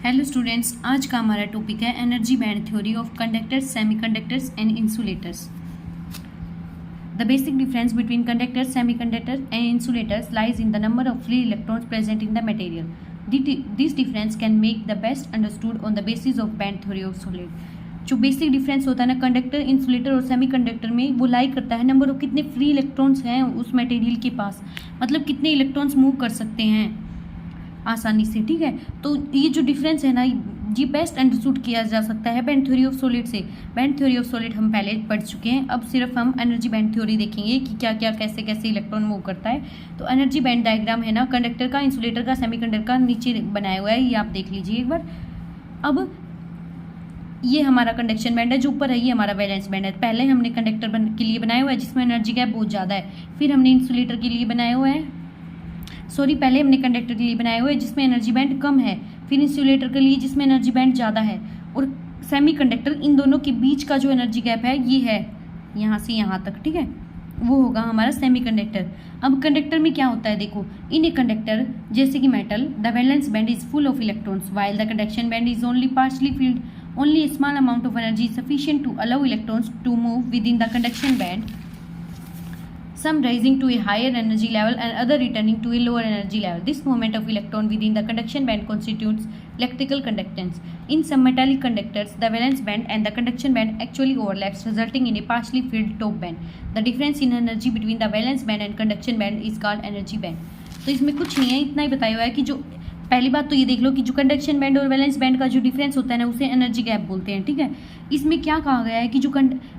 Hello students, आज का हमारा टॉपिक है energy band theory of conductors, semiconductors and insulators. The basic difference between conductors, semiconductors and insulators lies in the number of free electrons present in the material. This difference can make the best understood on the basis of band theory of solid. जो basic difference होता है ना conductor, insulator और semiconductor में, वो लाई करता है number of कितने फ्री इलेक्ट्रॉन्स हैं उस मटेरियल के पास, मतलब कितने इलेक्ट्रॉन्स मूव कर सकते हैं आसानी से. ठीक है, तो ये जो डिफरेंस है ना, ये बेस्ट अंडरस्टूड किया जा सकता है बैंड थ्योरी ऑफ सॉलिड से. बैंड थ्योरी ऑफ सॉलिड हम पहले पढ़ चुके हैं, अब सिर्फ हम एनर्जी बैंड थ्योरी देखेंगे कि क्या क्या कैसे कैसे इलेक्ट्रॉन मूव करता है. तो एनर्जी बैंड डायग्राम है ना, कंडक्टर का, इंसुलेटर का, सेमीकंडक्टर का नीचे बनाया हुआ है, ये आप देख लीजिए एक बार. अब ये हमारा कंडक्शन बैंड है, जो ऊपर है ये हमारा वैलेंस बैंड है. पहले हमने कंडक्टर के लिए बनाया हुआ है जिसमें एनर्जी गैप बहुत ज़्यादा है, फिर हमने इंसुलेटर के लिए बनाया हुआ है, पहले हमने कंडक्टर के लिए बनाए हुए जिसमें एनर्जी बैंड कम है, फिर इंसुलेटर के लिए जिसमें एनर्जी बैंड ज़्यादा है, और सेमीकंडक्टर, इन दोनों के बीच का जो एनर्जी गैप है ये है यहाँ से यहाँ तक. ठीक है, वो होगा हमारा सेमीकंडक्टर. अब कंडक्टर में क्या होता है देखो, इन ए कंडक्टर जैसे कि metal, the valence band is full of electrons while the conduction band is only partially field. Only a small amount of energy is sufficient to allow electrons to move within the conduction band, some rising to a higher energy level and other returning to a lower energy level. This movement of electron within the conduction band constitutes electrical conductance. In some metallic conductors, the valence band and the conduction band actually overlaps, resulting in a partially filled top band. The difference in energy between the valence band and conduction band is called energy band. तो इसमें कुछ नहीं है, इतना ही बताया हुआ है कि जो पहली बात तो ये देख लो कि जो कंडक्शन बैंड और वैलेंस बैंड का जो डिफरेंस होता है ना, उसे एनर्जी गैप बोलते हैं. ठीक है, इसमें क्या कहा गया है कि जो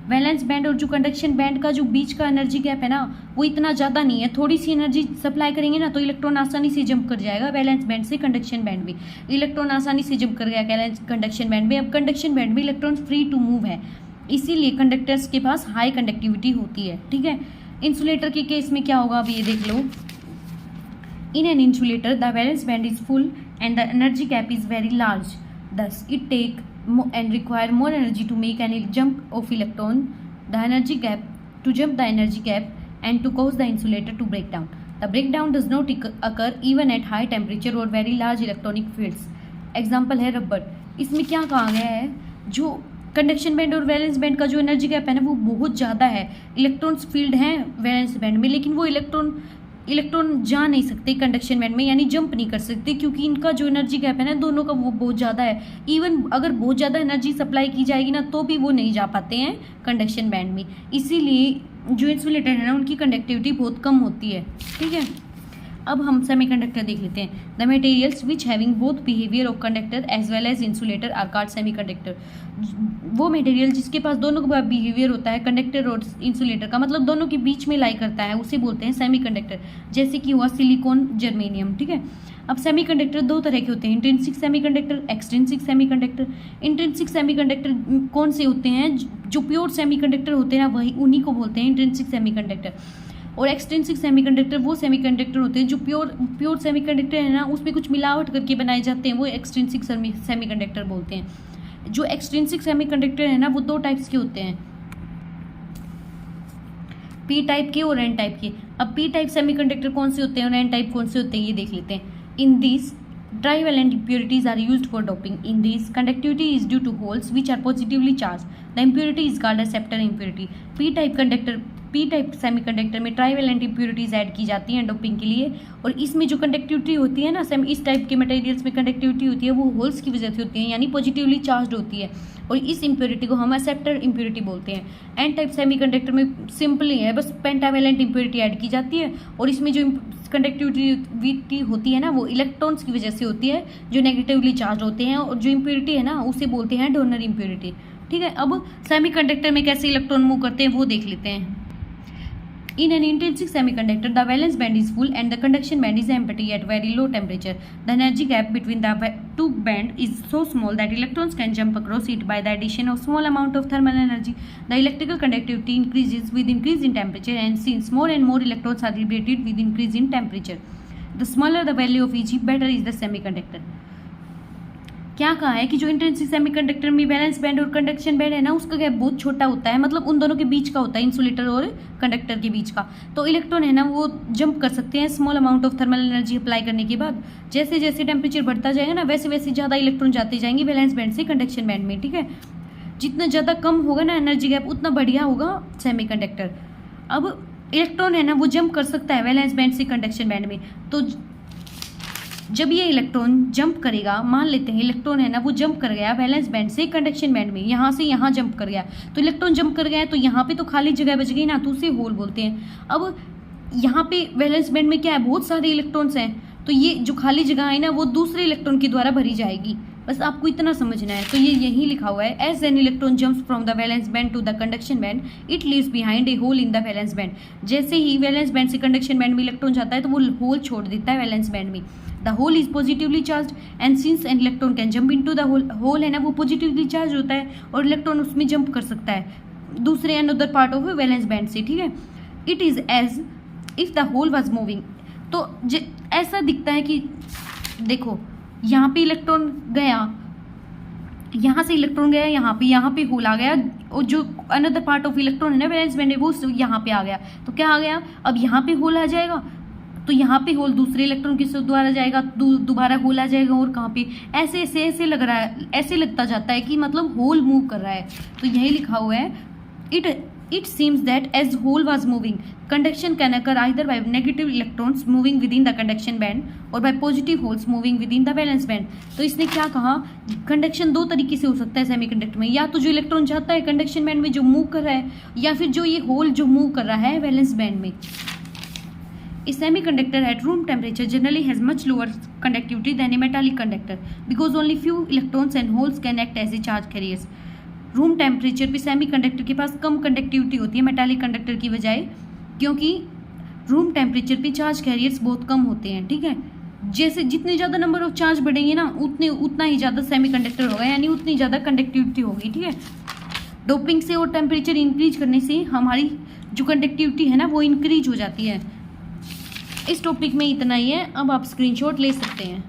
वैलेंस बैंड और जो कंडक्शन बैंड का जो बीच का एनर्जी गैप है ना, वो इतना ज़्यादा नहीं है. थोड़ी सी एनर्जी सप्लाई करेंगे ना तो इलेक्ट्रॉन आसानी से जंप कर जाएगा वैलेंस बैंड से कंडक्शन बैंड में. इलेक्ट्रॉन आसानी से जंप कर गया कंडक्शन बैंड में. अब कंडक्शन बैंड में इलेक्ट्रॉन फ्री टू मूव है, इसीलिए कंडक्टर्स के पास हाई कंडक्टिविटी होती है. ठीक है, इंसुलेटर के केस में क्या होगा, अब ये देख लो. In an insulator, the valence band is full and the energy gap is very large. Thus, it take and require more energy to make any jump of electron. The energy gap to jump the energy gap and to cause the insulator to break down. The breakdown does not occur even at high temperature or very large electronic fields. Example है rubber. इसमें क्या कहा गया है, जो conduction band और valence band का जो एनर्जी गैप है ना, वो बहुत ज़्यादा है. इलेक्ट्रॉन्स फील्ड हैं वैलेंस बैंड में, लेकिन वो इलेक्ट्रॉन जा नहीं सकते कंडक्शन बैंड में, यानी जंप नहीं कर सकते, क्योंकि इनका जो एनर्जी गैप है ना दोनों का, वो बहुत ज़्यादा है. इवन अगर बहुत ज़्यादा एनर्जी सप्लाई की जाएगी ना तो भी वो नहीं जा पाते हैं कंडक्शन बैंड में. इसीलिए जो इंसुलेटर है ना, उनकी कंडक्टिविटी बहुत कम होती है. ठीक है, अब हम सेमीकंडक्टर देख लेते हैं. The materials which having both behaviour of conductor as well as insulator are called semiconductor. वो मटेरियल जिसके पास दोनों का बिहेवियर होता है, कंडक्टर और इंसुलेटर का, मतलब दोनों के बीच में लाई करता है, उसे बोलते हैं सेमीकंडक्टर. जैसे कि हुआ सिलिकॉन, जर्मेनियम. ठीक है, अब सेमीकंडक्टर दो तरह के होते हैं, intrinsic semiconductor, extrinsic semiconductor. Intrinsic semiconductor कौन से होते हैं, जो प्योर सेमीकंडक्टर होते हैं ना, वही उन्हीं को बोलते हैं इंट्रिंसिक सेमीकंडक्टर. और एक्सट्रिंसिक सेमीकंडक्टर वो सेमीकंडक्टर होते हैं जो प्योर सेमीकंडक्टर है ना, उसमें कुछ मिलावट करके बनाए जाते हैं, वो एक्सट्रिंसिक सेमीकंडक्टर बोलते हैं. जो एक्सट्रिंसिक सेमीकंडक्टर है ना, वो दो टाइप्स के होते हैं, पी टाइप के और एन टाइप के. अब पी टाइप सेमीकंडक्टर कौन से होते हैं और एन टाइप कौन से होते हैं, ये देख लेते हैं. In this trivalent impurities are used for doping. In these, conductivity is due to holes which are positively charged. The impurity is called a Scepter impurity. P type semiconductor में trivalent impurities add की जाती हैं doping के लिए, और इसमें जो conductivity होती है ना, इस टाइप के मटेरियल्स में कंडक्टिविटी होती है वो होल्स की वजह से होती है, यानी पॉजिटिवली चार्ज होती है, और इस इम्प्योरिटी को हम एक्सेप्टर इम्प्योरिटी बोलते हैं. एन टाइप सेमीकंडक्टर में सिंपल ही है, बस पेंटावेलेंट इम्प्योरिटी ऐड की जाती है, और इसमें जो कंडक्टिविटी होती है ना, वो इलेक्ट्रॉन्स की वजह से होती है जो नेगेटिवली चार्ज होते हैं, और जो इम्प्योरिटी है ना, उसे बोलते हैं डोनर इम्प्योरिटी. ठीक है, अब सेमीकंडक्टर में कैसे इलेक्ट्रॉन मूव करते हैं वो देख लेते हैं. In an intrinsic semiconductor, the valence band is full and the conduction band is empty at very low temperature. The energy gap between the two bands is so small that electrons can jump across it by the addition of small amount of thermal energy. The electrical conductivity increases with increase in temperature, and since more and more electrons are liberated with increase in temperature, the smaller the value of Eg, better is the semiconductor. क्या कहा है कि जो intrinsic semiconductor में valence band और conduction band है ना, उसका गैप बहुत छोटा होता है, मतलब उन दोनों के बीच का होता है, इंसुलेटर और कंडक्टर के बीच का। तो इलेक्ट्रॉन है ना वो जंप कर सकते हैं small amount of thermal energy apply करने के बाद। जैसे जैसे टेम्परेचर बढ़ता जाएगा ना, वैसे वैसे ज़्यादा इलेक्ट्रॉन जाते जाएंगे वैलेंस बैंड से कंडक्शन बैंड में, ठीक है। जितना ज़्यादा कम होगा ना एनर्जी गैप, उतना बढ़िया होगा सेमीकंडक्टर। अब इलेक्ट्रॉन है ना वो जंप कर सकता है वैलेंस बैंड से कंडक्शन बैंड में। तो जब ये इलेक्ट्रॉन जंप करेगा, मान लेते हैं इलेक्ट्रॉन है ना वो जंप कर गया वैलेंस बैंड से कंडक्शन बैंड में, यहाँ से यहाँ जंप कर गया, तो इलेक्ट्रॉन जंप कर गया तो यहाँ पे तो खाली जगह बच गई ना, तो उसे होल बोलते हैं। अब यहाँ पे वैलेंस बैंड में क्या है, बहुत सारे इलेक्ट्रॉन्स हैं, तो ये जो खाली जगह है ना वो दूसरे इलेक्ट्रॉन के द्वारा भरी जाएगी। बस आपको इतना समझना है। तो ये यही लिखा हुआ है, as an electron jumps from the valence band to the conduction band it leaves behind a hole in the valence band. जैसे ही वैलेंस बैंड से कंडक्शन बैंड में इलेक्ट्रॉन जाता है तो वो होल छोड़ देता है वैलेंस बैंड में। The hole is positively charge and since an electron can jump into the hole, hole है ना वो पॉजिटिवली चार्ज होता है और इलेक्ट्रॉन उसमें जंप कर सकता है दूसरे another part of valence band से, ठीक है। It is as if the hole was moving. तो ऐसा दिखता है कि देखो यहाँ पे इलेक्ट्रॉन गया, यहाँ से इलेक्ट्रॉन गया यहाँ पे होल आ गया, और जो अनदर पार्ट ऑफ इलेक्ट्रॉन है ना वैलेंस बैंड है वो यहाँ पे आ गया। तो क्या आ गया, अब यहाँ पे होल आ जाएगा, तो यहाँ पे होल दूसरे इलेक्ट्रॉन के द्वारा जाएगा, दोबारा होल आ जाएगा, और कहाँ पे ऐसे ऐसे ऐसे लग रहा है, ऐसे लगता जाता है कि मतलब होल मूव कर रहा है। तो यही लिखा हुआ है, it seems that as whole was moving, conduction can occur either by negative electrons moving within the conduction band or by positive holes moving within the valence band। तो इसने क्या कहा, कंडक्शन दो तरीके से हो सकता है सेमीकंडक्टर में, या तो जो इलेक्ट्रॉन जाता है कंडक्शन बैंड में जो मूव कर रहा है, या फिर जो ये होल जो मूव कर रहा है वैलेंस बैंड में। A semiconductor at room temperature generally has much lower conductivity than a metallic conductor because only few electrons and holes can act as a charge carriers। Room temperature पे semiconductor के पास कम conductivity होती है metallic conductor की बजाय, क्योंकि room temperature पे charge carriers बहुत कम होते हैं, ठीक है। जैसे जितने ज़्यादा नंबर ऑफ चार्ज बढ़ेंगे ना उतना ही ज़्यादा सेमीकंडक्टर होगा, यानी उतनी ज़्यादा कंडक्टिविटी होगी, ठीक है। डोपिंग से और टेम्परेचर इंक्रीज करने से हमारी जो कंडक्टिविटी है ना वो इंक्रीज हो जाती है। इस टॉपिक में इतना ही है, अब आप स्क्रीनशॉट ले सकते हैं।